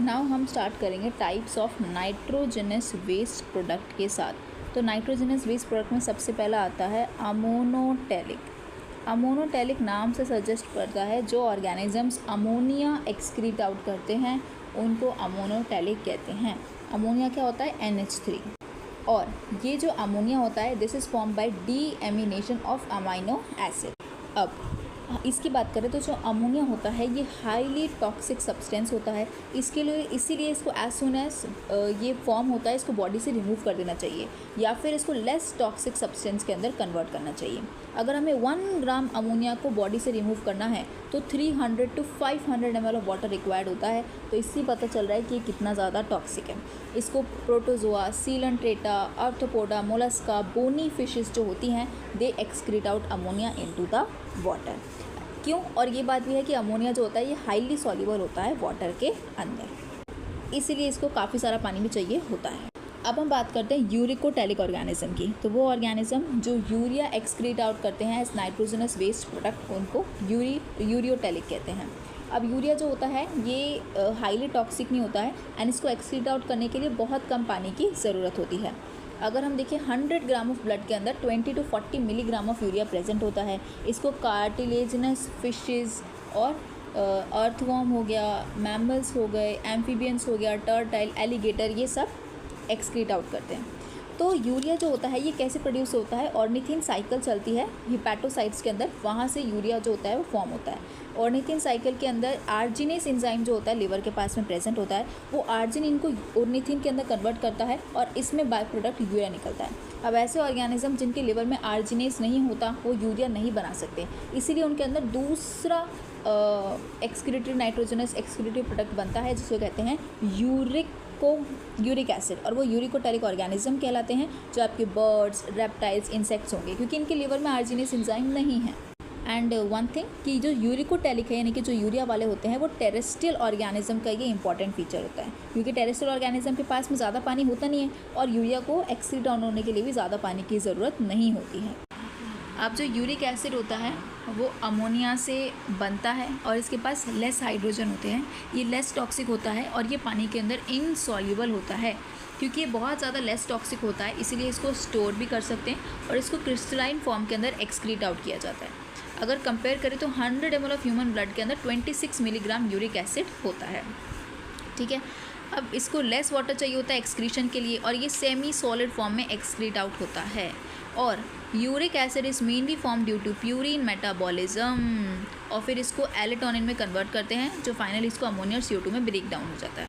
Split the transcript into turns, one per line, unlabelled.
Now हम start करेंगे types of nitrogenous waste product के साथ। तो नाइट्रोजनस वेस्ट प्रोडक्ट में सबसे पहला आता है अमोनोटैलिक। अमोनोटैलिक नाम से सजेस्ट करता है जो ऑर्गेनिजम्स अमोनिया एक्सक्रीट आउट करते हैं उनको अमोनोटैलिक कहते हैं। अमोनिया क्या होता है? NH3। और ये जो अमोनिया होता है this is form by deamination of amino acid. अब इसकी बात करें तो जो अमोनिया होता है ये हाईली टॉक्सिक सब्सटेंस होता है, इसके लिए इसीलिए इसको एज सुन एज ये फॉर्म होता है इसको बॉडी से रिमूव कर देना चाहिए या फिर इसको लेस टॉक्सिक सब्सटेंस के अंदर कन्वर्ट करना चाहिए। अगर हमें 1 ग्राम अमोनिया को बॉडी से रिमूव करना है तो 300 to 500 ml of water required होता है। तो इससे पता चल रहा है कि ये कितना ज़्यादा टॉक्सिक है। इसको protozoa, coelenterata, arthropoda, mollusca, bony fishes जो होती हैं they excrete out ammonia into the water. क्यों? और ये बात भी है कि अमोनिया जो होता है ये हाईली सॉल्युबल होता है वाटर के अंदर, इसीलिए इसको काफ़ी सारा पानी भी चाहिए होता है। अब हम बात करते हैं यूरिकोटैलिक ऑर्गेनिज्म की। तो वो ऑर्गेनिज्म जो यूरिया एक्सक्रीट आउट करते हैं एज नाइट्रोजनस वेस्ट प्रोडक्ट उनको यूरियोटैलिक कहते हैं। अब यूरिया जो होता है ये हाईली टॉक्सिक नहीं होता है एंड इसको एक्सक्रीट आउट करने के लिए बहुत कम पानी की ज़रूरत होती है। अगर हम देखें 100 ग्राम ऑफ ब्लड के अंदर 20 to 40 milligram of urea present होता है। इसको कार्टिलेजिनस फिशेस और अर्थवॉर्म हो गया, मैमल्स हो गए, एम्फीबियंस हो गया, टर्टाइल, एलिगेटर, ये सब एक्सक्रीट आउट करते हैं। तो यूरिया जो होता है ये कैसे प्रोड्यूस होता है? ऑर्निथिन साइकिल चलती है हिपैटोसाइट्स के अंदर, वहाँ से यूरिया जो होता है वो फॉर्म होता है। ऑर्निथिन साइकिल के अंदर आर्जिनेस एंजाइम जो होता है लिवर के पास में प्रेजेंट होता है, वो आर्जिनिन को ऑर्निथिन के अंदर कन्वर्ट करता है और इसमें बाय प्रोडक्ट यूरिया निकलता है। अब ऐसे ऑर्गेनिज्म जिनके लिवर में आर्जिनेस नहीं होता वो यूरिया नहीं बना सकते, इसीलिए उनके अंदर दूसरा एक्सक्रीटरी नाइट्रोजनस एक्सक्रीटरी प्रोडक्ट बनता है जिसको कहते हैं यूरिक एसिड, और वो यूरिकोटैलिक ऑर्गेनिज्म कहलाते हैं जो आपके बर्ड्स, रेप्टाइल्स, इंसेक्ट्स होंगे क्योंकि इनके लिवर में आर्जिनेस एंजाइम नहीं है। एंड वन थिंग कि जो यूरिकोटैलिक है यानी कि जो यूरिया वाले होते हैं वो टेरेस्ट्रियल ऑर्गेनिज्म का ये इंपॉर्टेंट फीचर होता है क्योंकि टेरेस्ट्रियल ऑर्गेनिज्म के पास में ज़्यादा पानी होता नहीं है और यूरिया को एक्सक्रीट डाउन होने के लिए भी ज़्यादा पानी की ज़रूरत नहीं होती है। अब जो यूरिक एसिड होता है वो अमोनिया से बनता है और इसके पास लेस हाइड्रोजन होते हैं, ये लेस टॉक्सिक होता है और ये पानी के अंदर इनसॉल्युबल होता है। क्योंकि ये बहुत ज़्यादा लेस टॉक्सिक होता है इसीलिए इसको स्टोर भी कर सकते हैं और इसको क्रिस्टलाइन फॉर्म के अंदर एक्सक्रीट आउट किया जाता है। अगर कंपेयर करें तो 100 ml ऑफ ह्यूमन ब्लड के अंदर 26 मिलीग्राम यूरिक एसिड होता है। ठीक है, अब इसको लेस वाटर चाहिए होता है एक्सक्रीशन के लिए और ये सेमी सॉलिड फॉर्म में एक्सक्रीट आउट होता है। और uric acid is mainly form due to purine metabolism और फिर इसको एलेटोनिन में कन्वर्ट करते हैं जो फाइनली इसको अमोनिया और CO2 में ब्रेक डाउन हो जाता है।